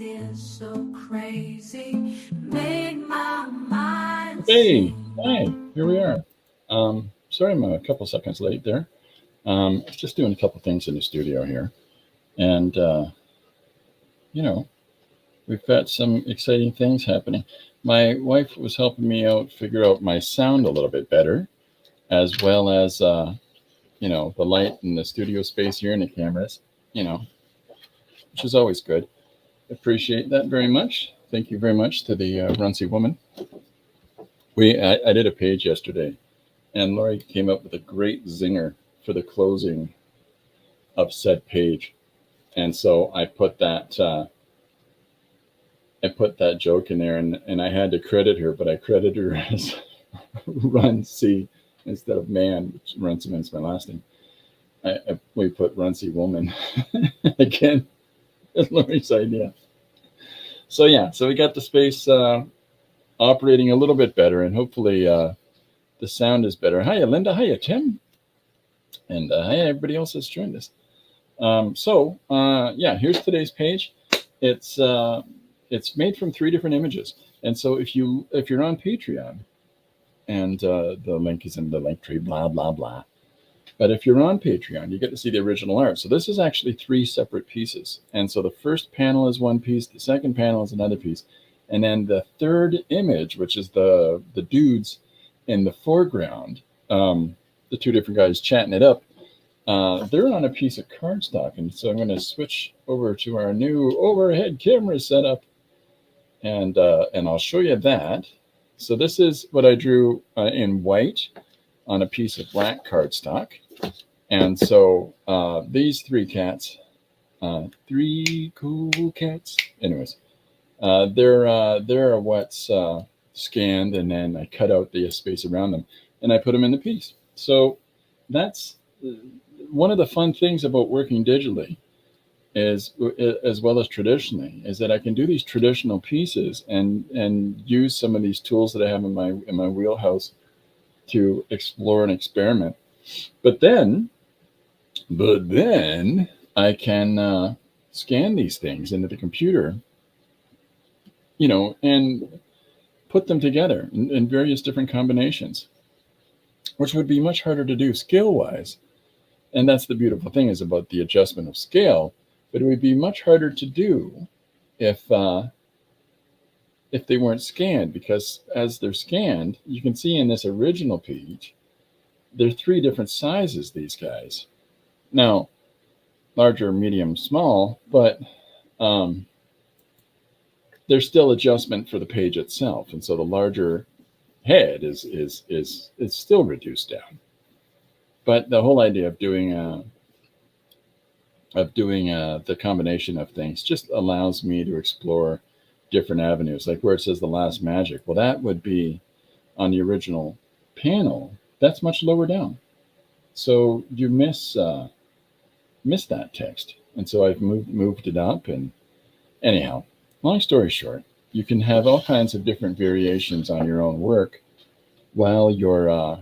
is so crazy, made my mind Hey, sing. hi, here we are. Sorry I'm a couple seconds late there. I was just doing a couple things in the studio here. And, you know, we've got some exciting things happening. My wife was helping me out figure out my sound a little bit better, as well as, the light in the studio space here and the cameras, you know, which is always good. Appreciate that very much. Thank you very much to the Runcie woman. I did a page yesterday, and Lori came up with a great zinger for the closing of said page, and so I put that joke in there, and I had to credit her, but I credited her as Runcie instead of man, which Runcie is my last name. We put Runcie woman again. That's Lori's idea. So yeah, so we got the space operating a little bit better, and hopefully the sound is better. Hiya, Linda. Hiya, Tim. And hi, everybody else that's joined us. Yeah, here's today's page. It's made from 3 different images, and so if you're on Patreon, and the link is in the link tree, blah blah blah. But if you're on Patreon, you get to see the original art. So this is actually 3 separate pieces, and so the first panel is one piece, the second panel is another piece, and then the third image, which is the dudes in the foreground, the 2 different guys chatting it up. They're on a piece of cardstock, and so I'm going to switch over to our new overhead camera setup, and I'll show you that. So this is what I drew in white on a piece of black cardstock, and so these 3 cats, 3 cool cats. Anyways, they're what's scanned, and then I cut out the space around them, and I put them in the piece. So that's one of the fun things about working digitally, is, as well as traditionally, is that I can do these traditional pieces and use some of these tools that I have in my wheelhouse to explore and experiment. But then I can scan these things into the computer, and put them together in various different combinations, which would be much harder to do skill-wise. And that's the beautiful thing, is about the adjustment of scale. But it would be much harder to do if they weren't scanned, because as they're scanned, you can see in this original page, they're 3 different sizes, these guys. Now, larger, medium, small, but there's still adjustment for the page itself. And so the larger head is still reduced down. But the whole idea of doing the combination of things just allows me to explore different avenues. Like where it says the last magic, well, that would be on the original panel. That's much lower down, so you miss that text. And so I've moved it up. And anyhow, long story short, you can have all kinds of different variations on your own work while you're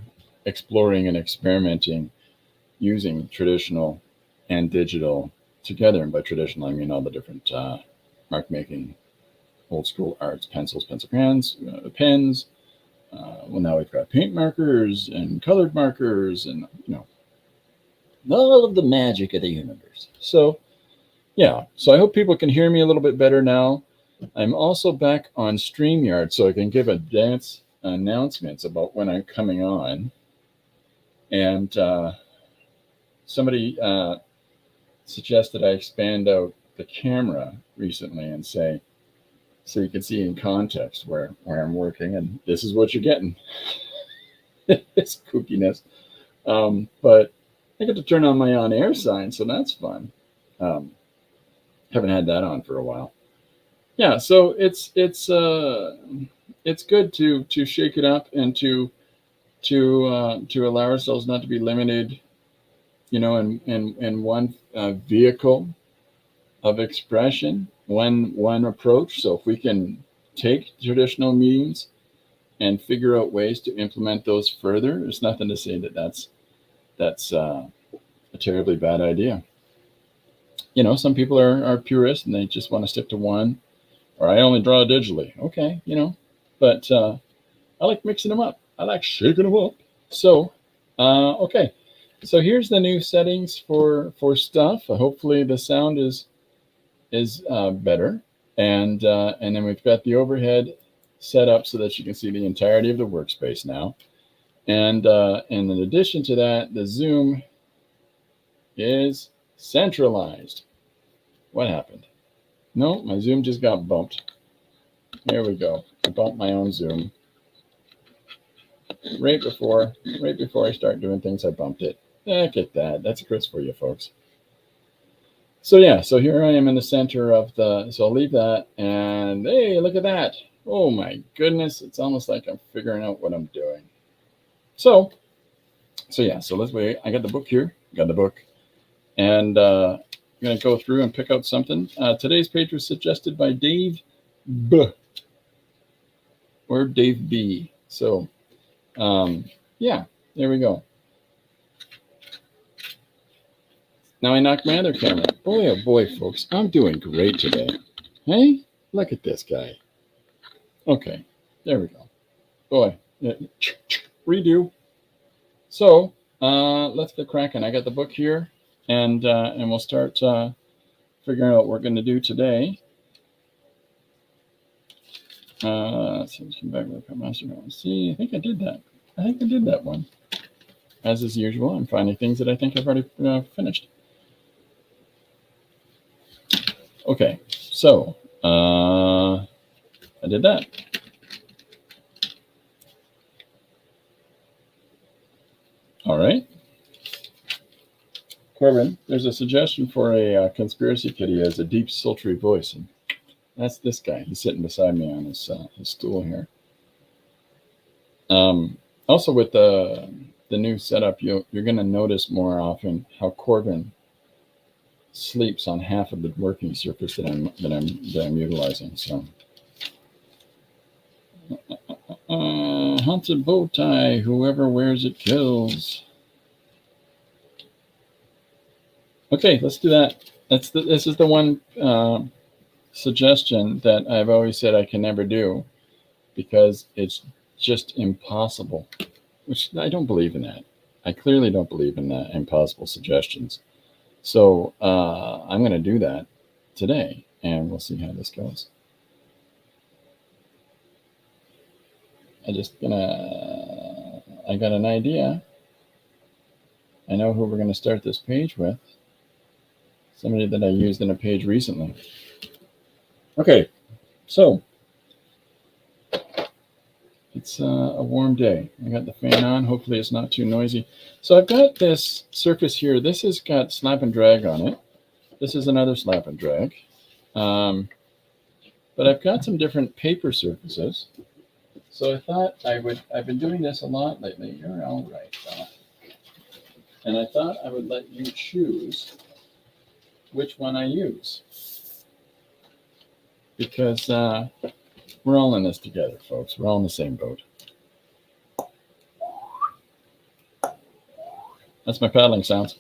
exploring and experimenting using traditional and digital together. And by traditional, I mean all the different mark making, old school arts, pencils, pencil crayons, pens. Well, now we've got paint markers and colored markers, and all of the magic of the universe. So yeah, so I hope people can hear me a little bit better now. I'm also back on StreamYard, so I can give advance announcements about when I'm coming on. And somebody suggested I expand out the camera recently and say, so you can see in context where I'm working, and this is what you're getting. It's kookiness. But I get to turn on my on-air sign, so that's fun. Haven't had that on for a while. Yeah, so it's good to shake it up, and to allow ourselves not to be limited, in one vehicle of expression, one approach. So if we can take traditional means and figure out ways to implement those further, there's nothing to say that that's a terribly bad idea. Some people are purists and they just want to stick to one. or I only draw digitally. Okay, but I like mixing them up. I like shaking them up. So, okay. So here's the new settings for stuff. Hopefully the sound is better, and then we've got the overhead set up so that you can see the entirety of the workspace now. And in addition to that, the zoom is centralized. What happened? No, my zoom just got bumped. There we go. I bumped my own zoom. Right before I start doing things, I bumped it. Get that. That's Chris for you, folks. So yeah, so here I am in the center of so I'll leave that, and hey, look at that. Oh my goodness, it's almost like I'm figuring out what I'm doing. So yeah, so let's wait. I got the book here, got the book, and I'm gonna go through and pick out something. Today's page was suggested by Dave B. or Dave B. So yeah, there we go. Now I knocked my other camera. Boy, oh boy, folks, I'm doing great today. Hey, look at this guy. Okay, there we go. Boy, redo. So let's get cracking. I got the book here, and we'll start figuring out what we're going to do today. So let's come back with the master. See, I think I did that one. As is usual, I'm finding things that I think I've already finished. Okay, so I did that. All right. Corbin, there's a suggestion for a conspiracy kitty as a deep, sultry voice. And that's this guy. He's sitting beside me on his stool here. Also, with the new setup, you're going to notice more often how Corbin sleeps on half of the working surface that I'm utilizing. So, haunted bow tie. Whoever wears it kills. Okay, let's do that. This is the one suggestion that I've always said I can never do because it's just impossible. Which I don't believe in that. I clearly don't believe in impossible suggestions. So I'm going to do that today, and we'll see how this goes. I got an idea. I know who we're going to start this page with. Somebody that I used in a page recently. Okay, so it's a warm day. I got the fan on. Hopefully it's not too noisy. So I've got this surface here. This has got slap and drag on it. This is another slap and drag. But I've got some different paper surfaces. So I thought I've been doing this a lot lately. You're all right, Doc. And I thought I would let you choose which one I use. Because we're all in this together, folks. We're all in the same boat. That's my paddling sounds.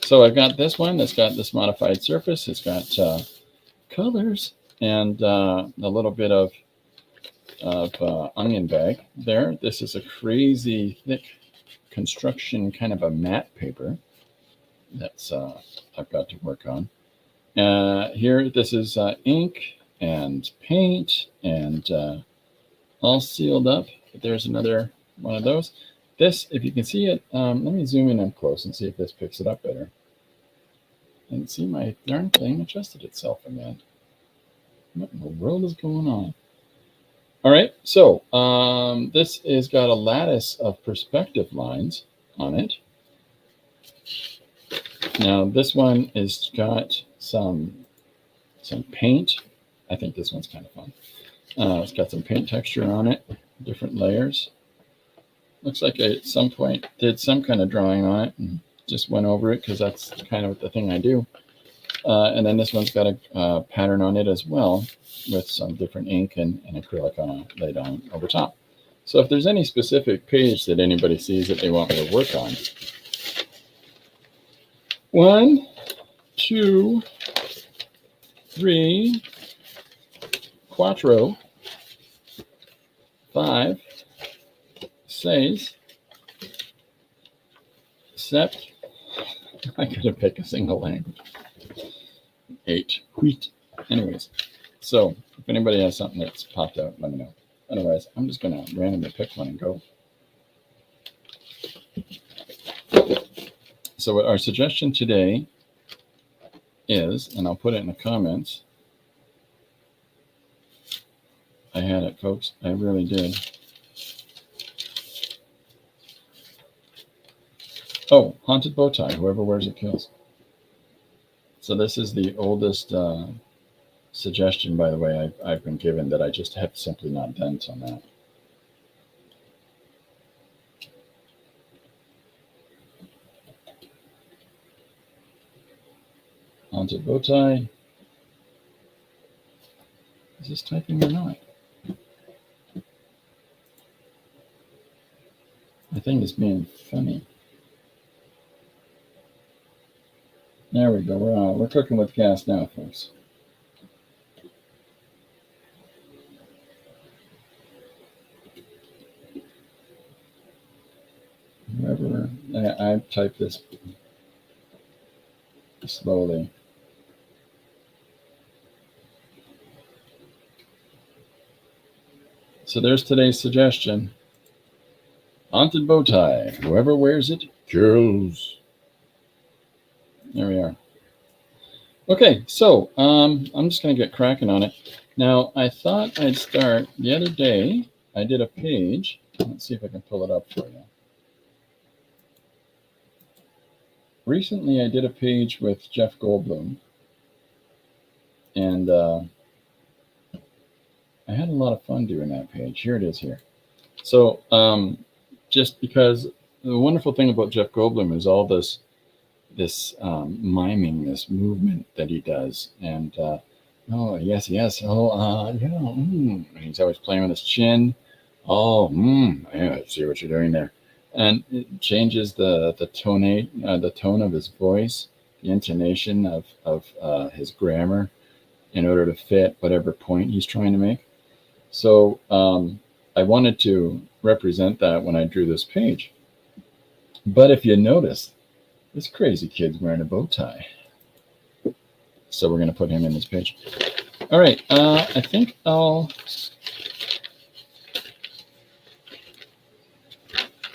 So I've got this one that's got this modified surface. It's got colors and a little bit of onion bag there. This is a crazy thick construction kind of a matte paper that's I've got to work on. Here, this is ink and paint and all sealed up. There's another one of those. This, if you can see it, let me zoom in up close and see if this picks it up better. And see, my darn thing adjusted itself again. What in the world is going on? All right, so this has got a lattice of perspective lines on it. Now this one has got some paint. I think this one's kind of fun. It's got some paint texture on it, different layers. Looks like I at some point did some kind of drawing on it and just went over it because that's kind of the thing I do. And then this one's got a pattern on it as well with some different ink and acrylic laid on over top. So if there's any specific page that anybody sees that they want me to work on, 1, 2, 3, quattro, 5, 6, 7. I could have picked a single language. 8, wheat. Anyways, so if anybody has something that's popped out, let me know. Otherwise, I'm just going to randomly pick one and go. So what our suggestion today is, and I'll put it in the comments. I had it, folks. I really did. Oh, haunted bow tie. Whoever wears it kills. So this is the oldest suggestion, by the way, I've been given that I just have simply not done till now. Haunted bow tie. Is this typing or not? I think it's being funny. There we go. We're cooking with gas now, folks. Whoever, I type this slowly. So there's today's suggestion. Haunted bow tie. Whoever wears it kills. There we are. Okay, so I'm just going to get cracking on it. Now, I thought I'd start the other day. I did a page. Let's see if I can pull it up for you. Recently, I did a page with Jeff Goldblum. And I had a lot of fun doing that page. Here it is here. So just because the wonderful thing about Jeff Goldblum is all this miming, this movement that he does, and oh yes, oh yeah, and he's always playing with his chin. Oh, yeah, I see what you're doing there, and it changes the tone of his voice, the intonation of his grammar, in order to fit whatever point he's trying to make. So I wanted to represent that when I drew this page. But if you notice, this crazy kid's wearing a bow tie. So we're going to put him in this page. All right. I think well,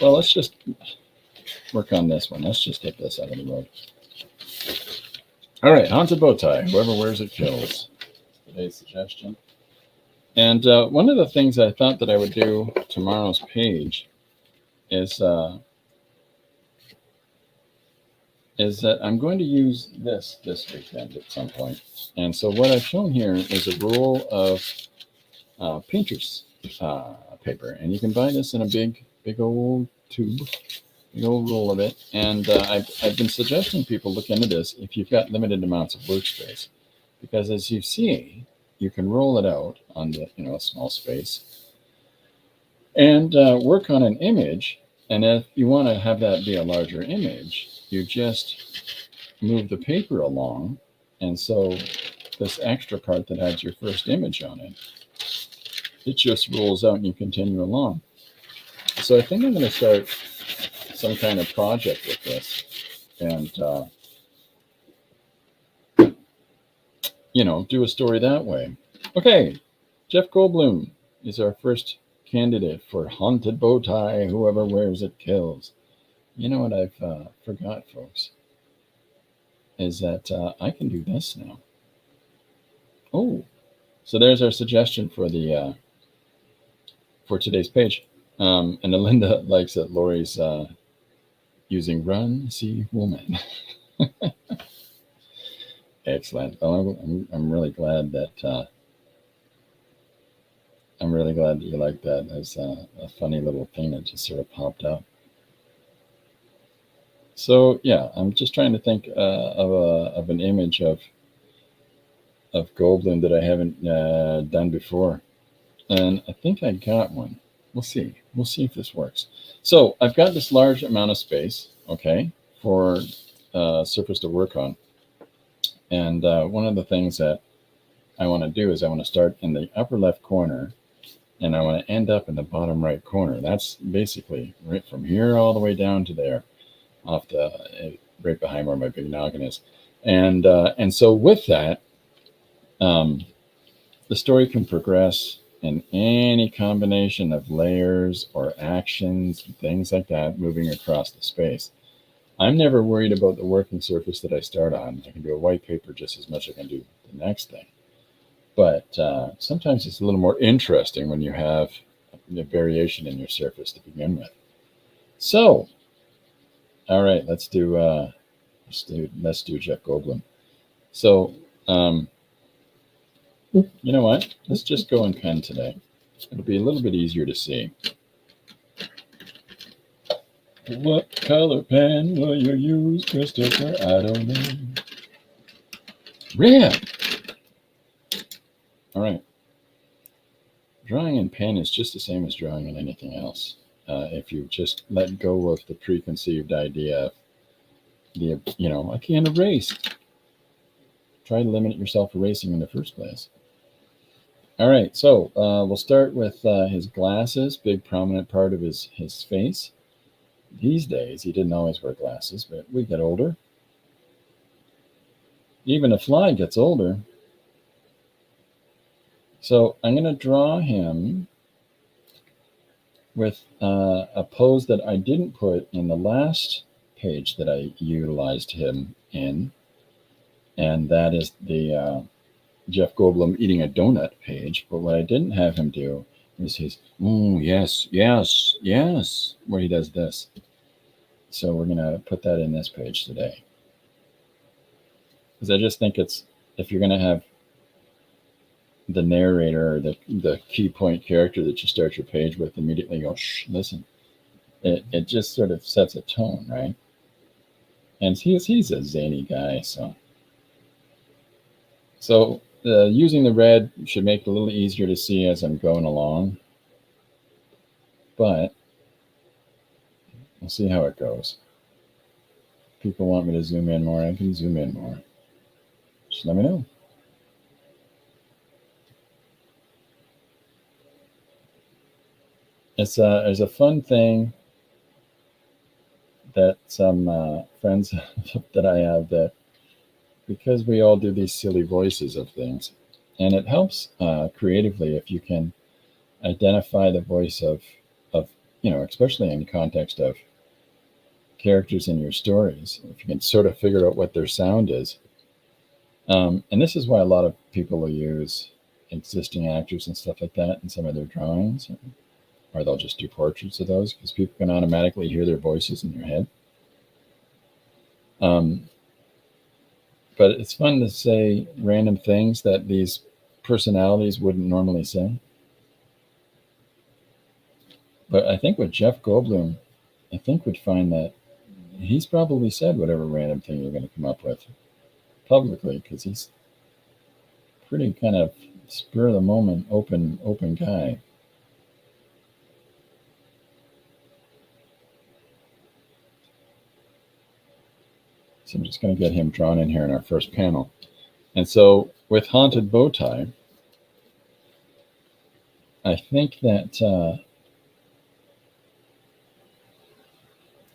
let's just work on this one. Let's just get this out of the road. All right. Haunted bow tie. Whoever wears it kills. Today's suggestion. And one of the things I thought that I would do tomorrow's page is that I'm going to use this weekend at some point. And so what I've shown here is a roll of painter's paper. And you can buy this in a big old tube, big old roll of it. And I've been suggesting people look into this if you've got limited amounts of workspace. Because as you see, you can roll it out on the, a small space and work on an image. And if you want to have that be a larger image, you just move the paper along. And so this extra part that has your first image on it, it just rolls out and you continue along. So I think I'm going to start some kind of project with this and, do a story that way. Okay, Jeff Goldblum is our first candidate for haunted bow tie. Whoever wears it kills. You know what I've forgot, folks, is that I can do this now. Oh, so there's our suggestion for the for today's page. And Linda likes that Lori's using "Run, See, Woman." Excellent. Well, I'm really glad that you like that as a funny little thing that just sort of popped up. So yeah, I'm just trying to think of an image of Goldblum that I haven't done before, and I think I got one. We'll see. We'll see if this works. So I've got this large amount of space, okay, for surface to work on, and one of the things that I want to do is I want to start in the upper left corner and I want to end up in the bottom right corner. That's basically right from here all the way down to there, off the right behind where my big noggin is. And so with that, um, the story can progress in any combination of layers or actions and things like that moving across the space. I'm never worried about the working surface that I start on. I can do a white paper just as much as I can do the next thing. But sometimes it's a little more interesting when you have a variation in your surface to begin with. So, all right, let's do Jeff Goldblum. So, you know what? Let's just go in pen today. It'll be a little bit easier to see. What color pen will you use, Christopher? I don't know. Red. All right. Drawing in pen is just the same as drawing in anything else. If you just let go of the preconceived idea, I can't erase. Try to limit yourself erasing in the first place. All right, so we'll start with his glasses, big prominent part of his face. These days, he didn't always wear glasses, but we get older. Even a fly gets older. So I'm going to draw him with a pose that I didn't put in the last page that I utilized him in, and that is the Jeff Goldblum eating a donut page. But what I didn't have him do is his, yes, yes, yes, where he does this. So we're going to put that in this page today. Because I just think if you're going to have the narrator or the key point character that you start your page with immediately go, shh, listen. It just sort of sets a tone, right? And he's a zany guy, so using the red should make it a little easier to see as I'm going along, but we'll see how it goes. People want me to zoom in more, I can zoom in more. Just let me know. There's a fun thing that some friends that I have, that because we all do these silly voices of things, and it helps creatively if you can identify the voice of especially in context of characters in your stories, if you can sort of figure out what their sound is. And this is why a lot of people will use existing actors and stuff like that in some of their drawings, or they'll just do portraits of those because people can automatically hear their voices in their head. But it's fun to say random things that these personalities wouldn't normally say. But I think with Jeff Goldblum, we'd find that he's probably said whatever random thing you're going to come up with publicly, because he's pretty kind of spur of the moment, open guy. So I'm just going to get him drawn in here in our first panel. And so with Haunted Bowtie, I think that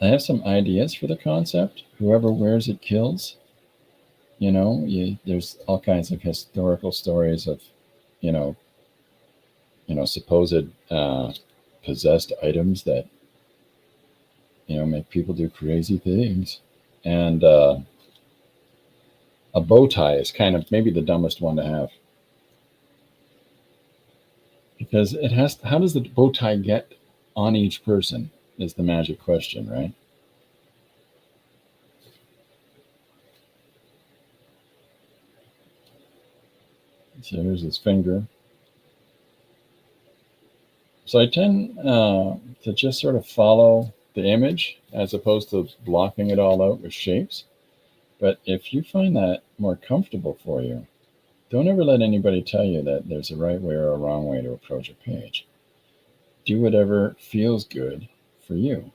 I have some ideas for the concept. Whoever wears it kills. There's all kinds of historical stories of, supposed possessed items that, make people do crazy things. And a bow tie is kind of maybe the dumbest one to have. Because how does the bow tie get on each person is the magic question, right? So here's his finger. So I tend to just sort of follow the image as opposed to blocking it all out with shapes. But if you find that more comfortable for you, don't ever let anybody tell you that there's a right way or a wrong way to approach a page. Do whatever feels good for you.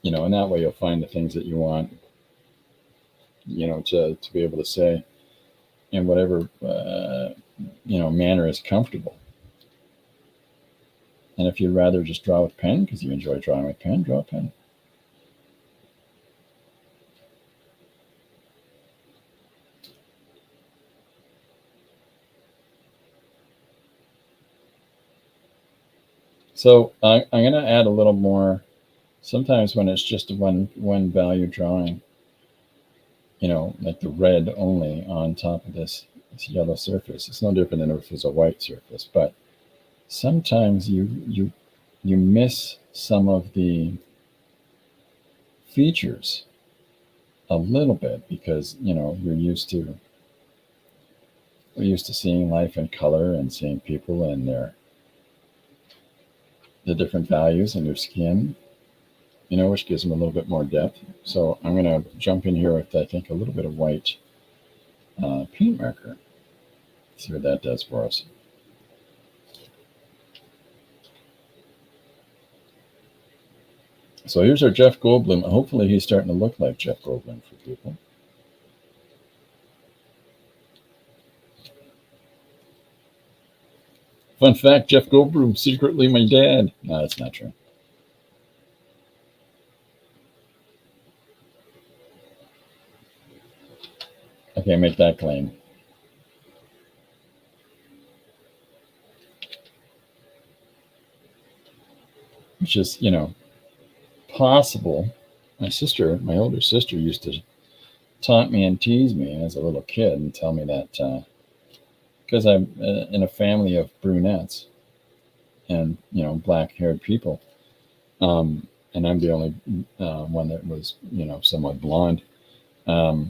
And that way you'll find the things that you want, to be able to say in whatever, manner is comfortable. And if you'd rather just draw with pen because you enjoy drawing with pen, draw a pen. So I'm going to add a little more. Sometimes when it's just one value drawing, like the red only on top of this yellow surface, it's no different than if it was a white surface. But sometimes you miss some of the features a little bit because we're used to seeing life in color and seeing people and the different values in their skin, which gives them a little bit more depth. So I'm going to jump in here with, I think, a little bit of white paint marker. See what that does for us. So here's our Jeff Goldblum. Hopefully he's starting to look like Jeff Goldblum for people. Fun fact, Jeff Goldblum secretly my dad. No, that's not true. I can't make that claim. Which is, possible. My older sister used to taunt me and tease me as a little kid and tell me that because I'm in a family of brunettes and, black-haired people, and I'm the only one that was, somewhat blonde. I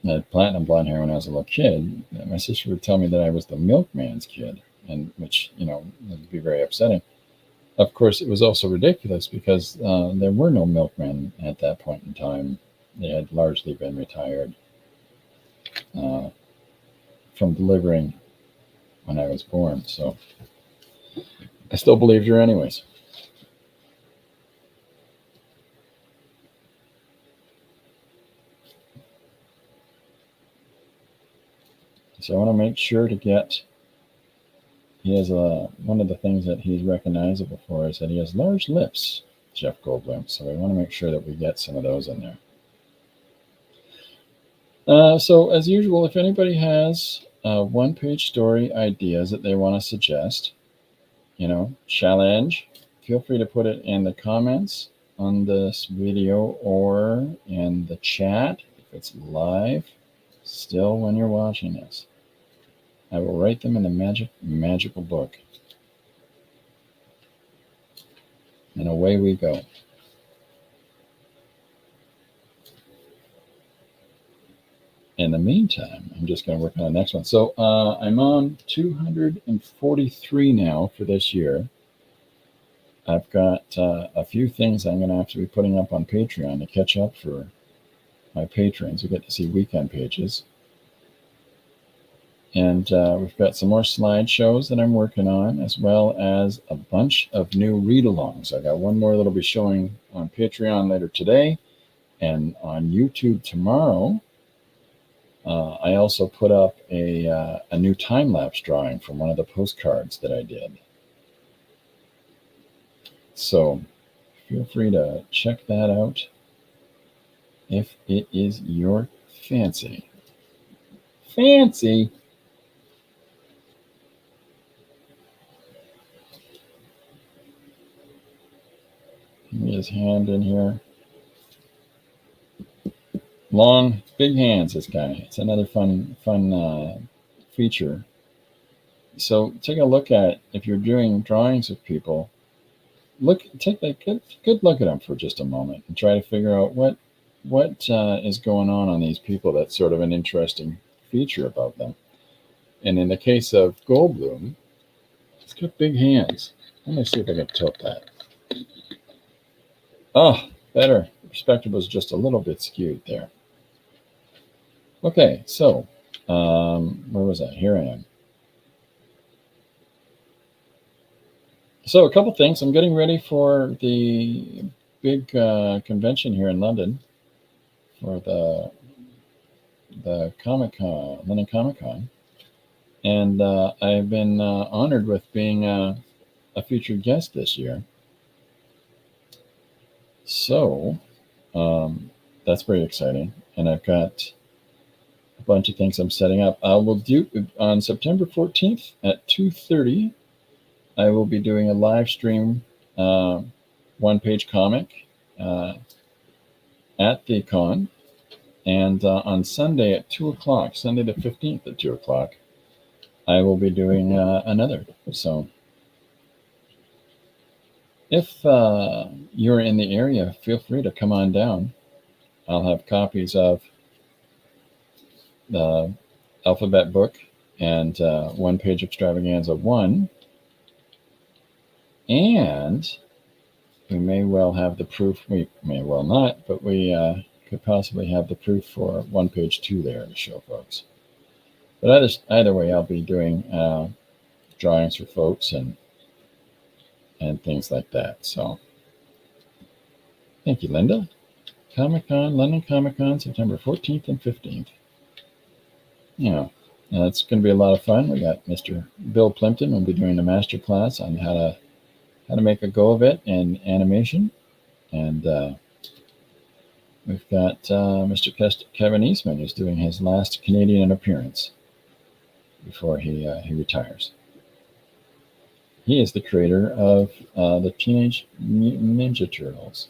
had platinum blonde hair when I was a little kid. My sister would tell me that I was the milkman's kid, and which, would be very upsetting. Of course, it was also ridiculous because there were no milkmen at that point in time. They had largely been retired from delivering when I was born. So I still believed her anyways. So I want to make sure to get, he has one of the things that he's recognizable for is that he has large lips, Jeff Goldblum. So we want to make sure that we get some of those in there. So as usual, if anybody has one-page story ideas that they want to suggest, challenge, feel free to put it in the comments on this video or in the chat if it's live still when you're watching this. I will write them in the magical book. And away we go. In the meantime, I'm just going to work on the next one. So I'm on 243 now for this year. I've got a few things I'm going to have to be putting up on Patreon to catch up for my patrons who get to see weekend pages. And we've got some more slideshows that I'm working on, as well as a bunch of new read-alongs. I got one more that'll be showing on Patreon later today and on YouTube tomorrow. I also put up a new time-lapse drawing from one of the postcards that I did. So feel free to check that out if it is your fancy. Fancy! Give me his hand in here. Long, big hands, this guy. It's another fun feature. So take a look at, if you're doing drawings of people, take a good look at them for just a moment and try to figure out what is going on these people that's sort of an interesting feature about them. And in the case of Goldblum, he's got big hands. Let me see if I can tilt that. Oh, better. The perspective was just a little bit skewed there. Okay, so where was I? Here I am. So a couple things. I'm getting ready for the big convention here in London for the London Comic Con, and I've been honored with being a featured guest this year. So that's very exciting, and I've got a bunch of things I'm setting up. I will do on September 14th at 2:30. I will be doing a live stream one-page comic at the con, and on Sunday at 2 o'clock, Sunday the 15th at 2 o'clock, I will be doing another. So if you're in the area, feel free to come on down. I'll have copies of the alphabet book and one-page extravaganza 1. And we may well have the proof. We may well not, but we could possibly have the proof for one-page 2 there to show folks. But either way, I'll be doing drawings for folks and things like that. So thank you, Linda. Comic-Con, London Comic-Con, September 14th and 15th. Yeah, it's going to be a lot of fun. We got Mr. Bill Plimpton will be doing a master class on how to make a go of it in animation. And we've got Mr. Kevin Eastman, who's doing his last Canadian appearance before he retires. He is the creator of the Teenage Mutant Ninja Turtles.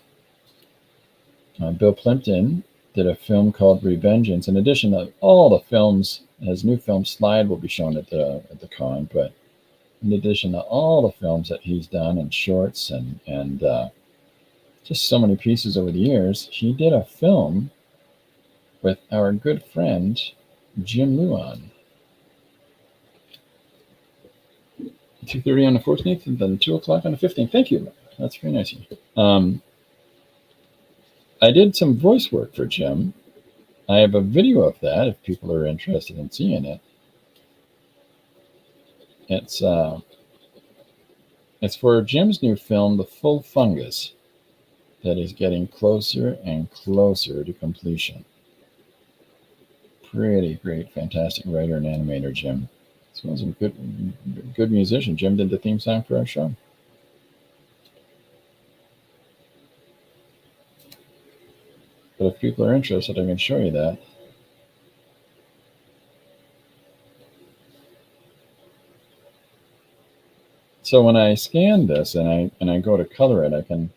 Bill Plimpton did a film called Revengeance. In addition to all the films, his new film Slide will be shown at the con, but in addition to all the films that he's done and shorts and just so many pieces over the years, he did a film with our good friend Jim Luan. 2:30 on the 14th and then 2 o'clock on the 15th. Thank you. That's very nice of you. I did some voice work for Jim. I have a video of that if people are interested in seeing it. It's for Jim's new film, The Full Fungus, that is getting closer and closer to completion. Pretty great, fantastic writer and animator, Jim. This one's a good musician. Jim did the theme song for our show. But if people are interested, I can show you that. So when I scan this and I go to color it, I can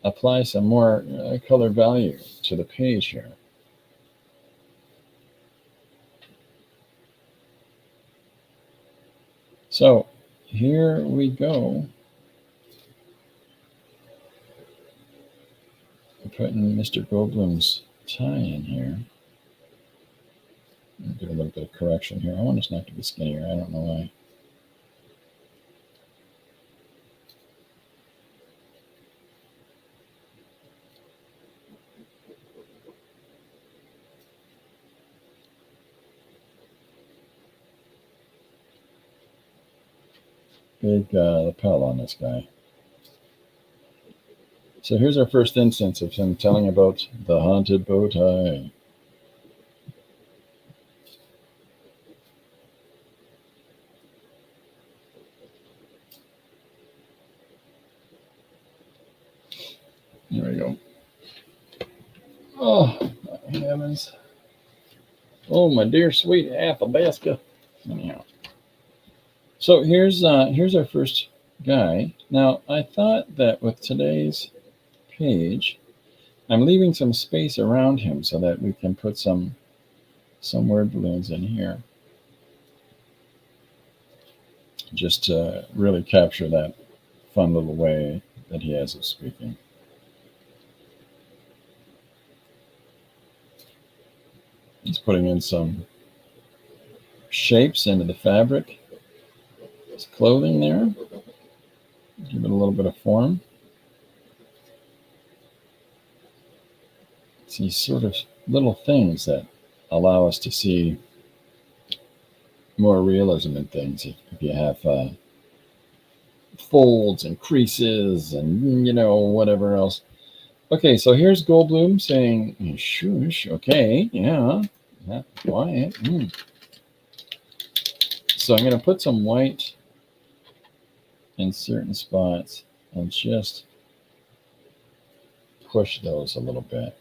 apply some more color value to the page here. So here we go. I'm putting Mr. Goldblum's tie in here. I'll do a little bit of correction here. I want this not to be skinnier. I don't know why. Big lapel on this guy. So here's our first instance of him telling about the haunted bow tie. There we go. Oh, my heavens. Oh, my dear sweet Athabasca. Anyhow. So here's our first guy. Now, I thought that with today's page, I'm leaving some space around him so that we can put some word balloons in here, just to really capture that fun little way that he has of speaking. He's putting in some shapes into the fabric. His clothing there. Give it a little bit of form. It's these sort of little things that allow us to see more realism in things if you have folds and creases and, whatever else. Okay, so here's Goldblum saying, shush, okay, yeah, quiet. So I'm going to put some white in certain spots and just push those a little bit.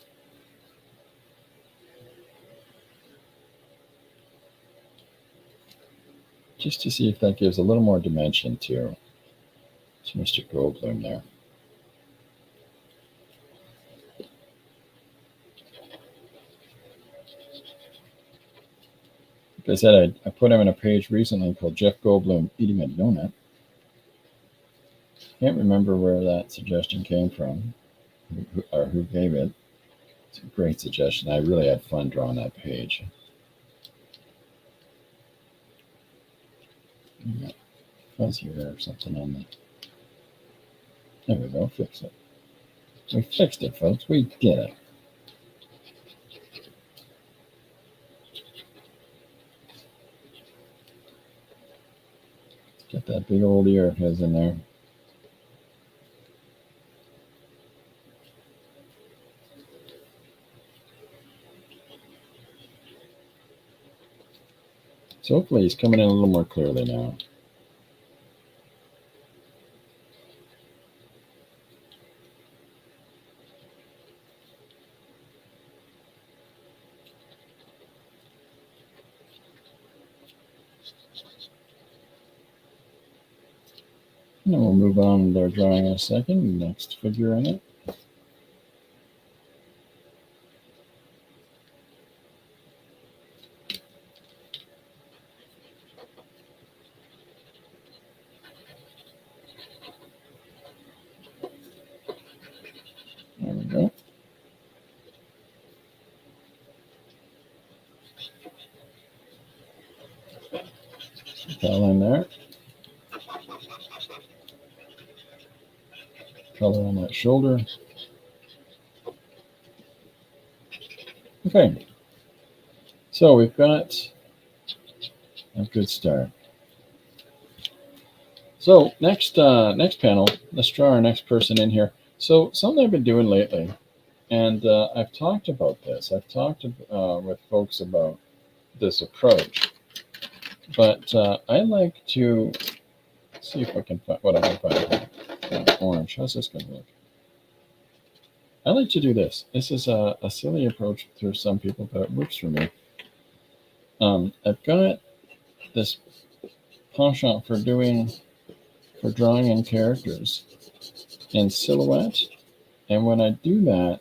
Just to see if that gives a little more dimension to Mr. Goldblum there. Like I said, I put him in a page recently called Jeff Goldblum Eating a Donut. Can't remember where that suggestion came from or who gave it. It's a great suggestion. I really had fun drawing that page. Fuzzy hair or something on that. There we go, fix it. We fixed it, folks. We did it. Get that big old ear of his in there. So hopefully he's coming in a little more clearly now. And then we'll move on to our drawing in a second. Next figure in it. There we go. Color in there. Color on that shoulder. Okay. So we've got a good start. So next panel, let's draw our next person in here. So something I've been doing lately, and I've talked about this. I've talked with folks about this approach, but I like to see if I can find what I can find. Orange. How's this going to look? I like to do this. This is a silly approach for some people, but it works for me. I've got this penchant for drawing in characters in silhouette, and when I do that,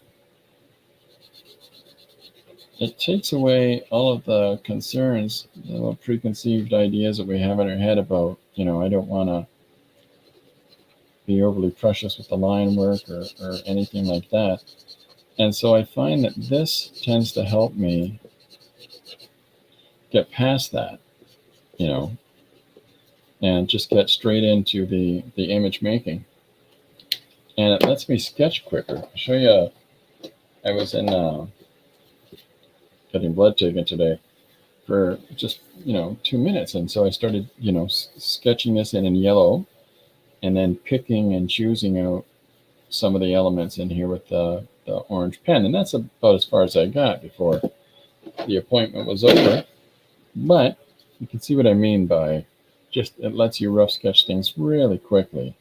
it takes away all of the concerns, the preconceived ideas that we have in our head about, I don't want to be overly precious with the line work or anything like that. And so I find that this tends to help me get past that, and just get straight into the image making. And it lets me sketch quicker. I'll show you, I was in getting blood taken today for just, 2 minutes. And so I started, sketching this in yellow and then picking and choosing out some of the elements in here with the orange pen. And that's about as far as I got before the appointment was over. But you can see what I mean by just it lets you rough sketch things really quickly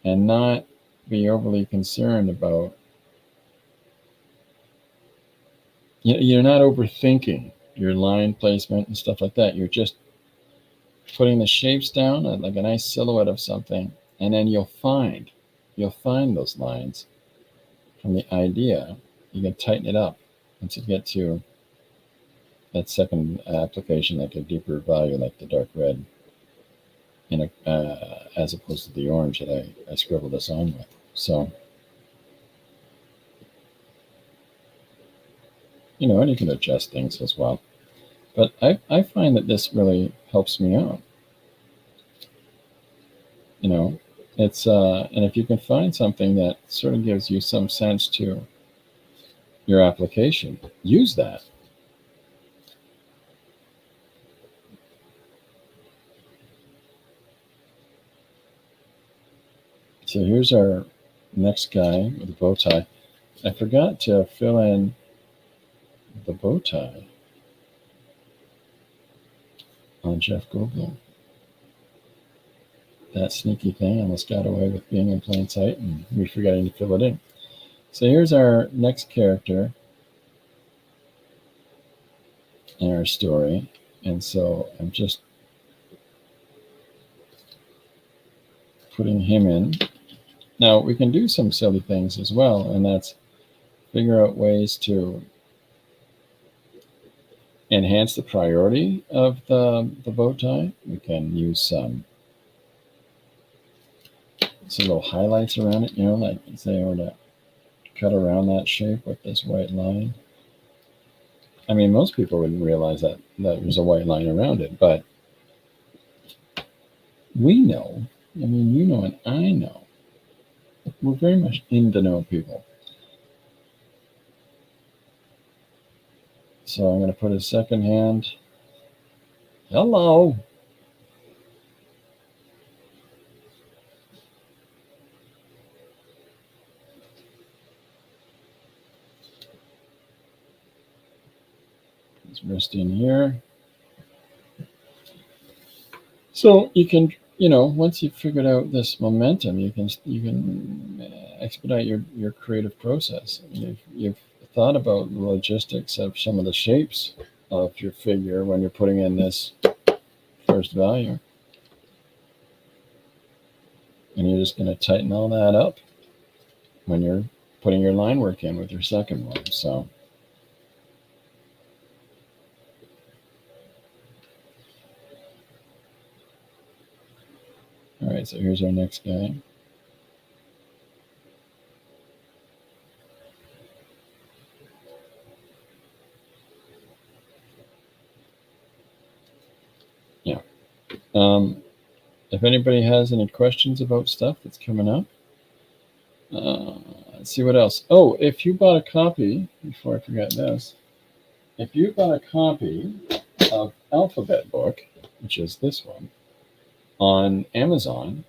and not be overly concerned about, you're not overthinking your line placement and stuff like that. You're just putting the shapes down like a nice silhouette of something, and then you'll find those lines from the idea. You can tighten it up once you get to that second application, like a deeper value, like the dark red, as opposed to the orange that I scribbled this on with. So, and you can adjust things as well. But I find that this really helps me out. It's and if you can find something that sort of gives you some sense to your application, use that. So here's our next guy with a bow tie. I forgot to fill in the bow tie on Jeff Goldblum. That sneaky thing almost got away with being in plain sight and me forgetting to fill it in. So here's our next character in our story. And so I'm just putting him in. Now we can do some silly things as well, and that's figure out ways to enhance the priority of the bow tie. We can use some little highlights around it, like say I were to cut around that shape with this white line. I mean, most people wouldn't realize that there's a white line around it, but we know. I mean, you know, and I know. We're very much in the know people. So I'm going to put a second hand. Hello. Let's rest in here. So you can, once you've figured out this momentum, you can expedite your creative process. You've thought about the logistics of some of the shapes of your figure when you're putting in this first value. And you're just going to tighten all that up when you're putting your line work in with your second one. So all right, so here's our next guy. Yeah. If anybody has any questions about stuff that's coming up, let's see what else. Oh, if you bought a copy, before I forget this, if you bought a copy of Alphabet Book, which is this one, on Amazon,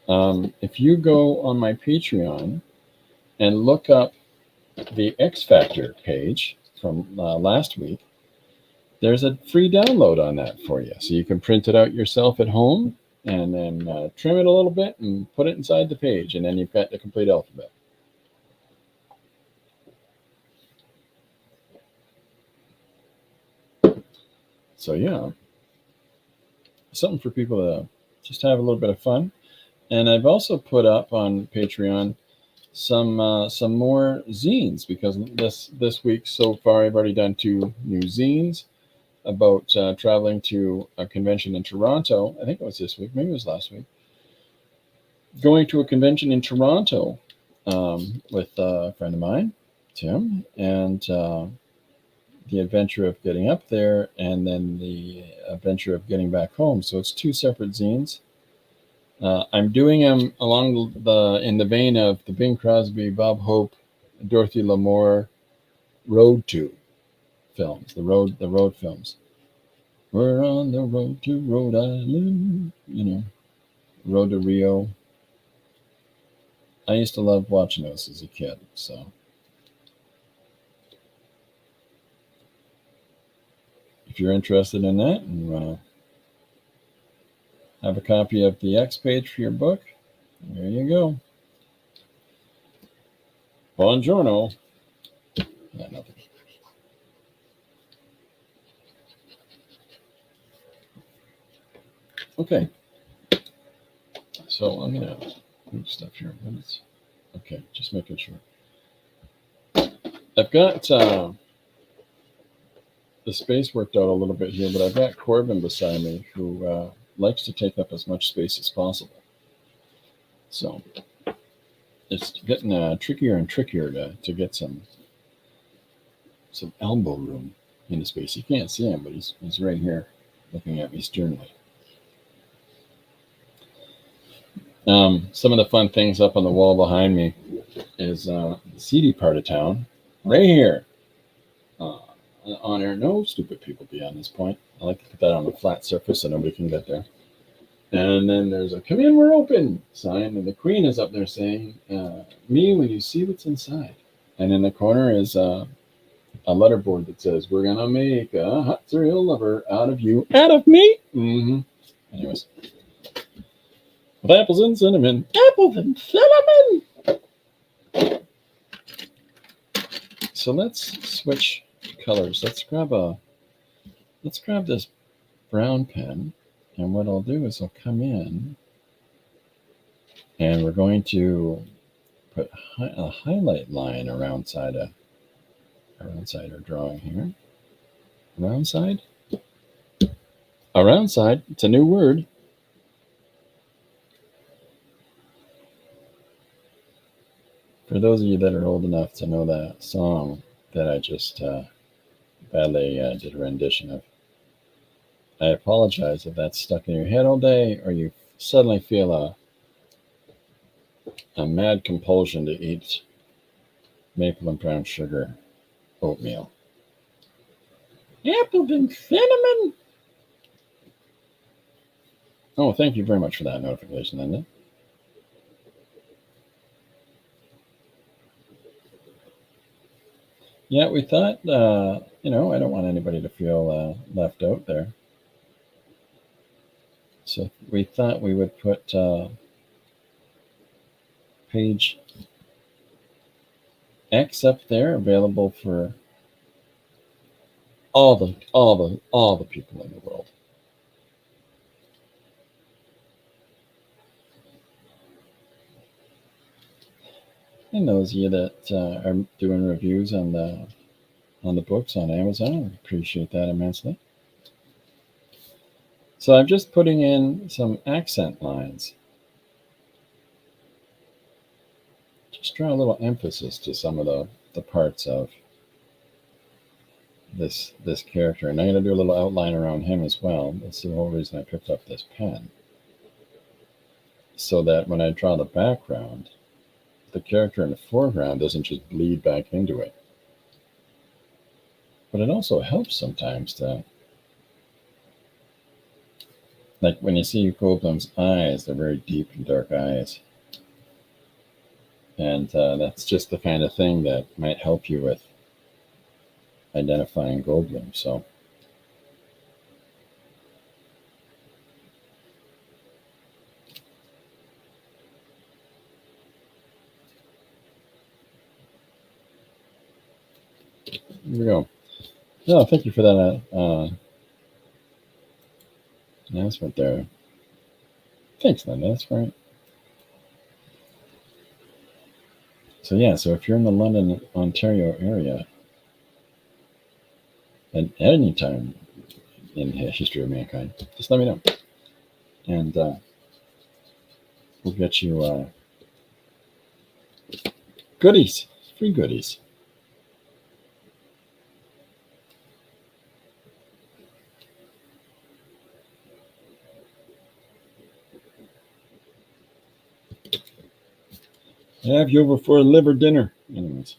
if you go on my Patreon and look up the X Factor page from last week, there's a free download on that for you. So you can print it out yourself at home and then trim it a little bit and put it inside the page, and then you've got the complete alphabet. So yeah, something for people to just have a little bit of fun. And I've also put up on Patreon some more zines, because this week so far I've already done 2 new zines about traveling to a convention in Toronto. I think it was this week, maybe it was last week. Going to a convention in Toronto with a friend of mine, Tim, and the adventure of getting up there, and then the adventure of getting back home. So it's 2 separate zines. I'm doing them in the vein of the Bing Crosby, Bob Hope, Dorothy Lamour Road to films, the road films. We're on the road to Rhode Island, Road to Rio. I used to love watching those as a kid, so. If you're interested in that and you want to have a copy of the X page for your book, there you go. Buongiorno. Yeah, nothing. Okay. So I'm going to move stuff here. Okay, just making sure. I've got the space worked out a little bit here, but I've got Corbin beside me who likes to take up as much space as possible. So it's getting trickier and trickier to get some elbow room in the space. You can't see him, but he's right here looking at me sternly. Some of the fun things up on the wall behind me is the seedy part of town, right here. On air, no stupid people beyond this point. I like to put that on a flat surface so nobody can get there. And then there's a "Come in, we're open" sign, and the Queen is up there saying, "Me when you see what's inside." And in the corner is a letterboard that says, "We're gonna make a hot cereal lover out of you, out of me." Mm-hmm. Anyways, with apples and cinnamon, apples and cinnamon. So let's switch colors. Let's grab this brown pen, and what I'll do is I'll come in, and we're going to put a highlight line around side our drawing here. Around side. Around side. It's a new word. For those of you that are old enough to know that song that I just badly did a rendition of, I apologize if that's stuck in your head all day, or you suddenly feel a mad compulsion to eat maple and brown sugar oatmeal. Apples and cinnamon. Oh, thank you very much for that notification, Linda. Yeah, we thought, I don't want anybody to feel left out there. So we thought we would put page X up there, available for all the people in the world. And those of you that are doing reviews on the books on Amazon, I appreciate that immensely. So I'm just putting in some accent lines. Just draw a little emphasis to some of the parts of this character. And I'm going to do a little outline around him as well. That's the whole reason I picked up this pen. So that when I draw the background, the character in the foreground doesn't just bleed back into it. But it also helps sometimes to, like when you see Goldblum's eyes, they're very deep and dark eyes. And that's just the kind of thing that might help you with identifying Goldblum. So here we go. No, thank you for that announcement there. Thanks, Linda. That's right. So yeah, so if you're in the London, Ontario area, at any time in the history of mankind, just let me know, and we'll get you goodies, free goodies. Have you over for a liver dinner. Anyways.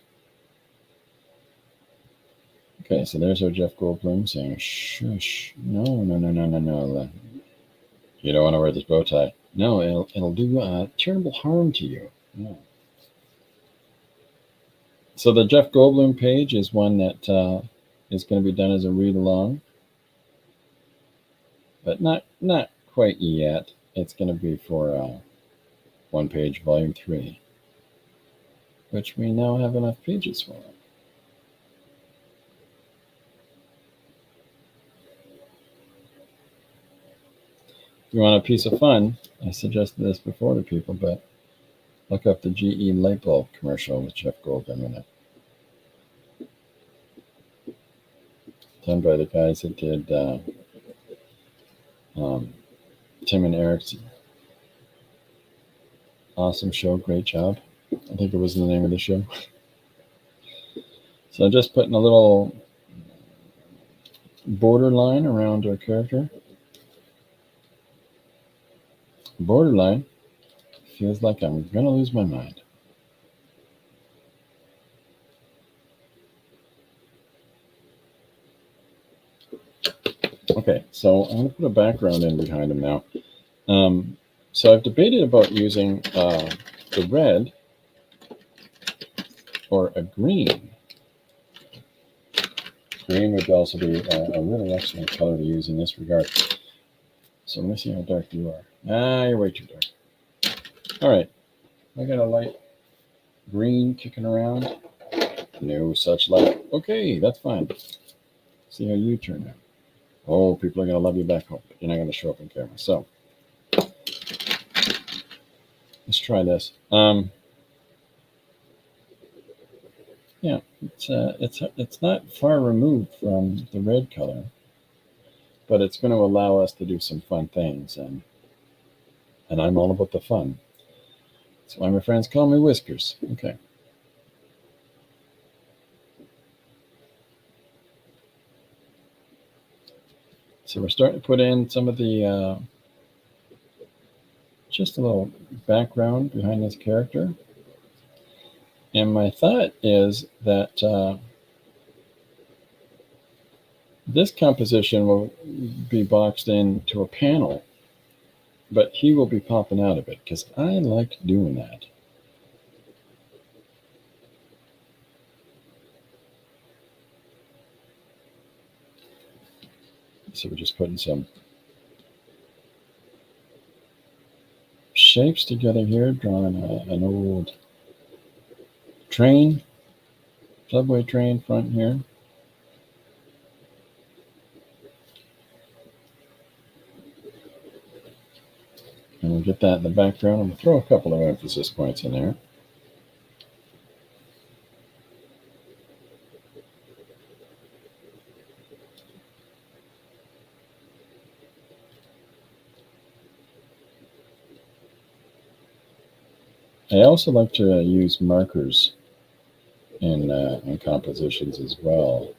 Okay, so there's our Jeff Goldblum saying, "Shush, no. You don't want to wear this bow tie. No, it'll do terrible harm to you." No. So the Jeff Goldblum page is one that is going to be done as a read along, but not quite yet. It's going to be for one page, volume 3, which we now have enough pages for. If you want a piece of fun, I suggested this before to people, but look up the GE light bulb commercial with Jeff Goldblum in it. Done by the guys that did Tim and Eric's awesome show. Great job. I think it was the name of the show. So I'm just putting a little borderline around our character. Borderline feels like I'm going to lose my mind. Okay, so I'm going to put a background in behind him now. So I've debated about using the red or a green. Green would also be a really excellent color to use in this regard. So let me see how dark you are. You're way too dark. All right, I got a light green kicking around. No such light. Okay, that's fine. See how you turn out. Oh, people are going to love you back home, but you're not going to show up on camera. So let's try this. Yeah, it's not far removed from the red color, but it's going to allow us to do some fun things, and I'm all about the fun. That's why my friends call me Whiskers. Okay. So we're starting to put in some of the just a little background behind this character. And my thought is that this composition will be boxed into a panel, but he will be popping out of it because I like doing that. So we're just putting some shapes together here, drawing an old train, subway train front here. And we'll get that in the background. I'm going to throw a couple of emphasis points in there. I also like to use markers in compositions as well,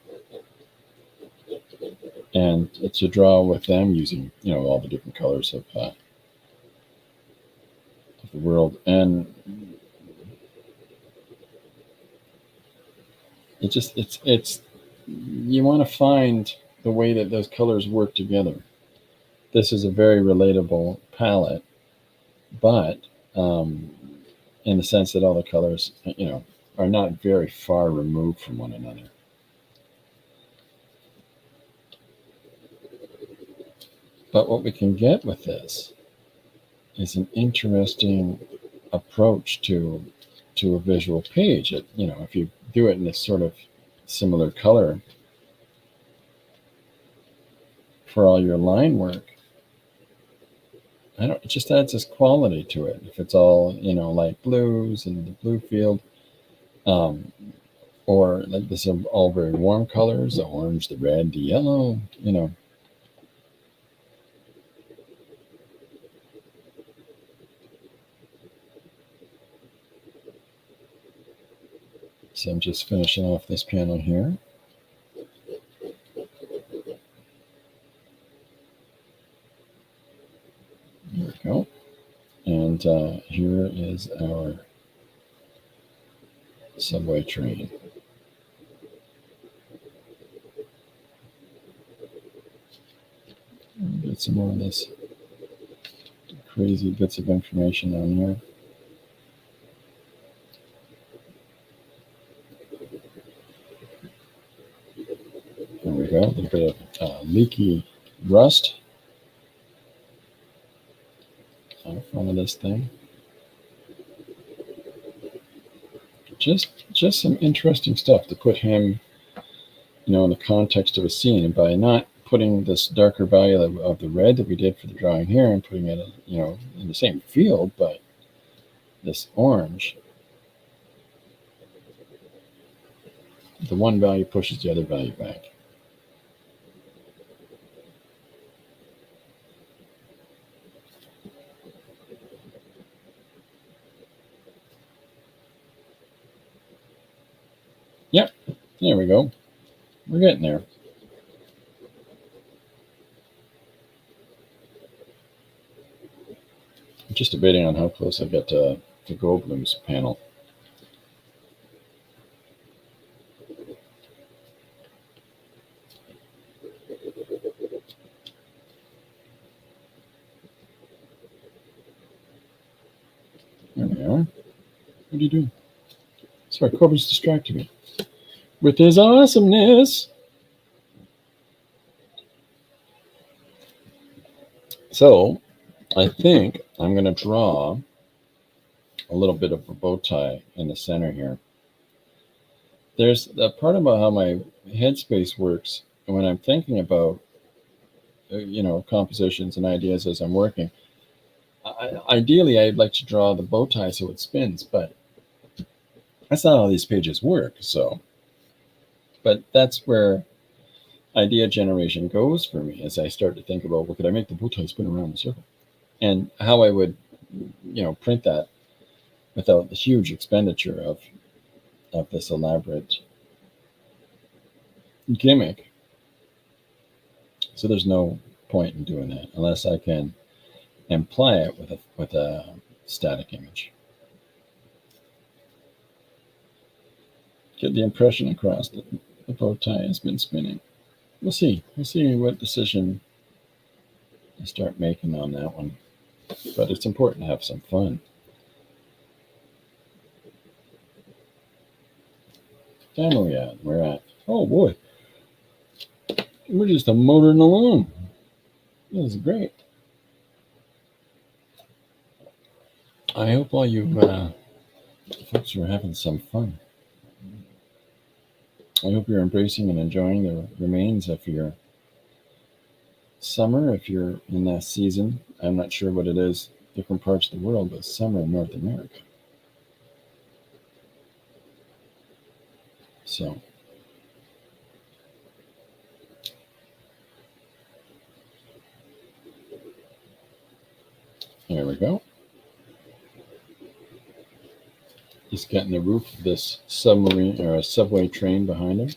and to draw with them using all the different colors of the world. And it's you want to find the way that those colors work together. This is a very relatable palette, but in the sense that all the colors, are not very far removed from one another. But what we can get with this is an interesting approach to a visual page. If you do it in this sort of similar color for all your line work, it just adds this quality to it. If it's all, light blues and the blue field, or like this are all very warm colors, the orange, the red, the yellow, So I'm just finishing off this panel here. There we go. And here is our subway train. Get some more of this crazy bits of information on here. There we go. A little bit of leaky rust on the front of this thing. Just some interesting stuff to put him, in the context of a scene. And by not putting this darker value of the red that we did for the drawing here and putting it, in the same field, but this orange, the one value pushes the other value back. Yep, there we go. We're getting there. I'm just debating on how close I get to Goldblum's panel. What are you doing? Sorry, Corbin's distracting me with his awesomeness. So I think I'm going to draw a little bit of a bow tie in the center here. There's a part about how my headspace works when I'm thinking about, compositions and ideas as I'm working. Ideally, I'd like to draw the bow tie so it spins, but that's not how these pages work. But that's where idea generation goes for me as I start to think about what could I make the bow tie spin around the circle, and how I would, print that without the huge expenditure of this elaborate gimmick. So there's no point in doing that unless I can imply it with a static image. Get the impression across that the bow tie has been spinning. We'll see. We'll see what decision I start making on that one. But it's important to have some fun. Where are we at? We're at, oh boy, we're just motoring along. This is great. I hope all you folks are having some fun. I hope you're embracing and enjoying the remains of your summer. If you're in that season, I'm not sure what it is, different parts of the world, but summer in North America. So, there we go. Just getting the roof of this submarine or a subway train behind him.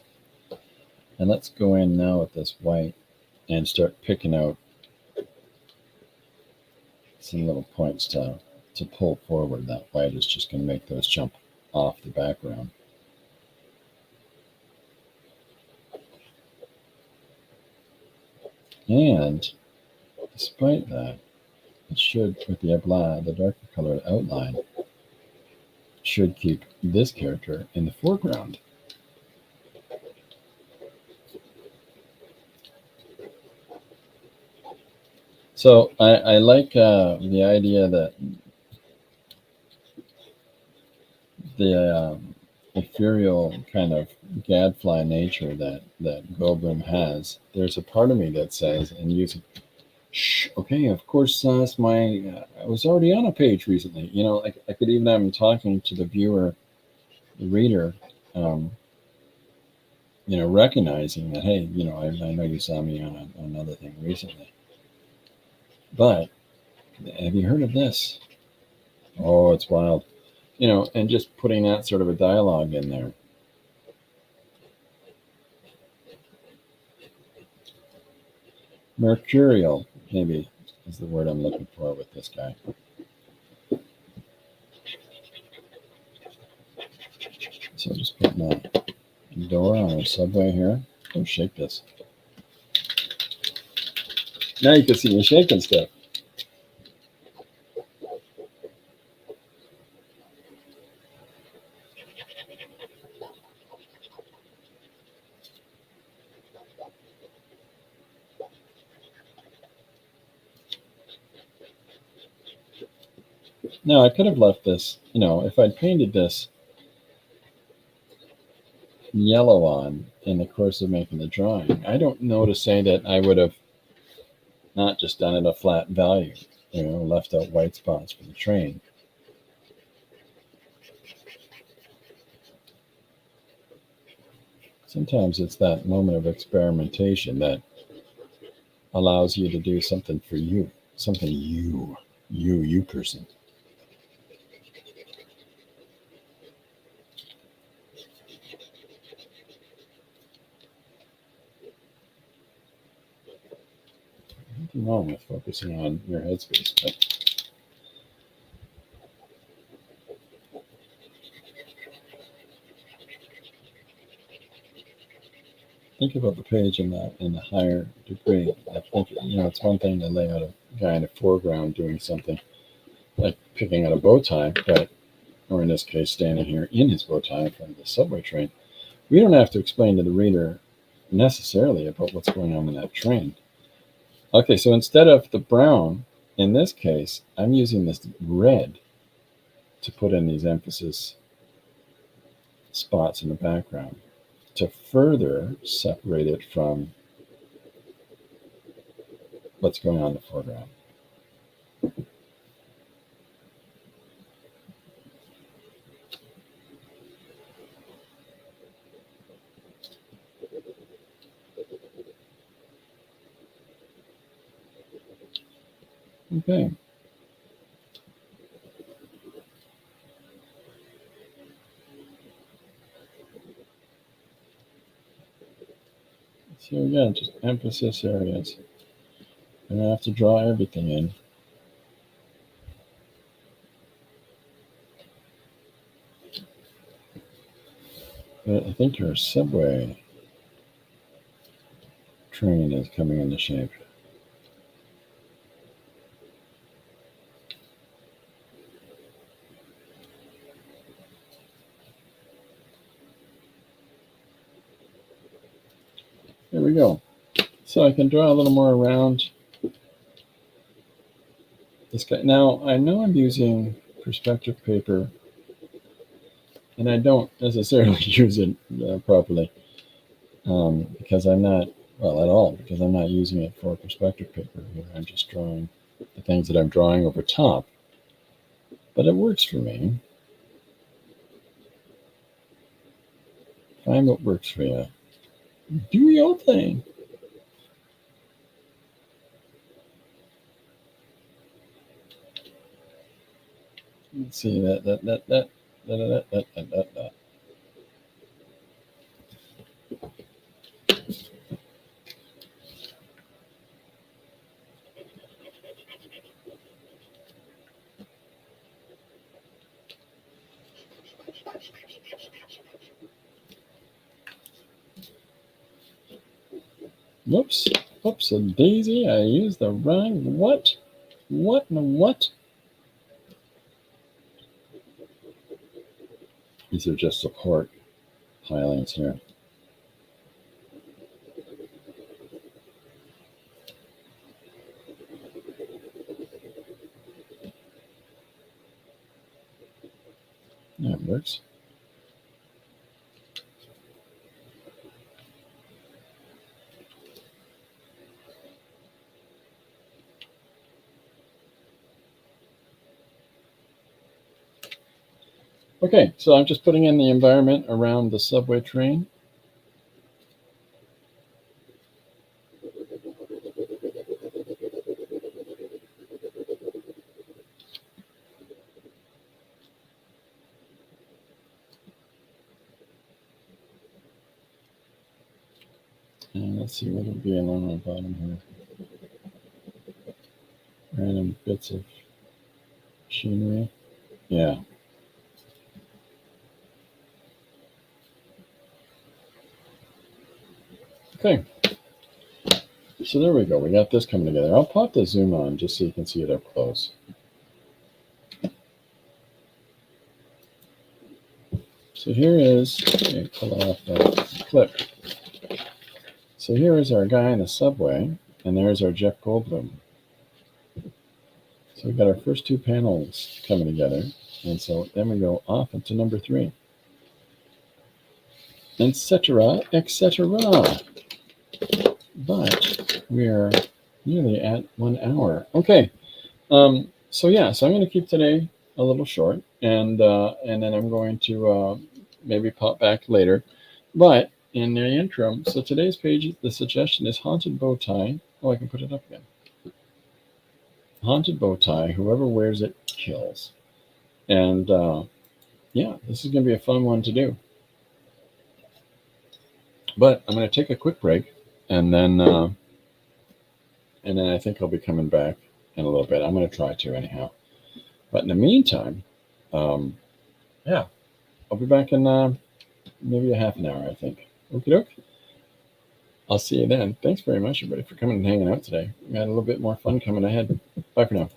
And let's go in now with this white and start picking out some little points to pull forward. That white is just going to make those jump off the background. And despite that, it should, with the darker colored outline, should keep this character in the foreground. So I like the idea that the ethereal kind of gadfly nature that Goldblum has. There's a part of me that says, and using, okay, of course, it's I was already on a page recently. I could even have him talking to the viewer, the reader, recognizing that, hey, I know you saw me on another thing recently. But have you heard of this? Oh, it's wild. And just putting that sort of a dialogue in there. Mercurial, maybe, is the word I'm looking for with this guy. So just putting a door on our subway here. Don't shake this. Now you can see me shaking stuff. Now I could have left this, if I'd painted this yellow on in the course of making the drawing, I don't know to say that I would have not just done it a flat value, left out white spots for the train. Sometimes it's that moment of experimentation that allows you to do something for you, something you person. Nothing wrong with focusing on your headspace, but think about the page in the higher degree. I think it's one thing to lay out a guy in the foreground doing something like picking out a bow tie, but or in this case, standing here in his bow tie in front of the subway train, we don't have to explain to the reader necessarily about what's going on in that train. Okay, so instead of the brown, in this case, I'm using this red to put in these emphasis spots in the background to further separate it from what's going on in the foreground. Okay. So again, just emphasis areas. And I have to draw everything in. But I think your subway train is coming into shape. There we go. So I can draw a little more around this guy. Now, I know I'm using perspective paper, and I don't necessarily use it properly because I'm not, well, at all, because I'm not using it for perspective paper here. I'm just drawing the things that I'm drawing over top. But it works for me. Find what works for you. Do your thing. Let's see that. Whoops. Whoops a daisy. I used the wrong what? What in the what? These are just support pilings here. That works. Okay, so I'm just putting in the environment around the subway train. And let's see what will be along the bottom here. Random bits of machinery. Yeah. Okay. So there we go. We got this coming together. I'll pop the zoom on just so you can see it up close. So here is, let me pull off that clip. So here is our guy in the subway, and there's our Jeff Goldblum. So we've got our first two panels coming together, and so then we go off into number 3, etc., etc. But we're nearly at 1 hour. Okay, so I'm going to keep today a little short, and then I'm going to maybe pop back later. But in the interim, so today's page, the suggestion is haunted bow tie. Oh, I can put it up again. Haunted bow tie. Whoever wears it kills. And this is going to be a fun one to do. But I'm going to take a quick break, and then I think I'll be coming back in a little bit. I'm going to try to anyhow. But in the meantime, I'll be back in maybe a half an hour, I think. Okie doke. I'll see you then. Thanks very much, everybody, for coming and hanging out today. We got a little bit more fun coming ahead. Bye for now.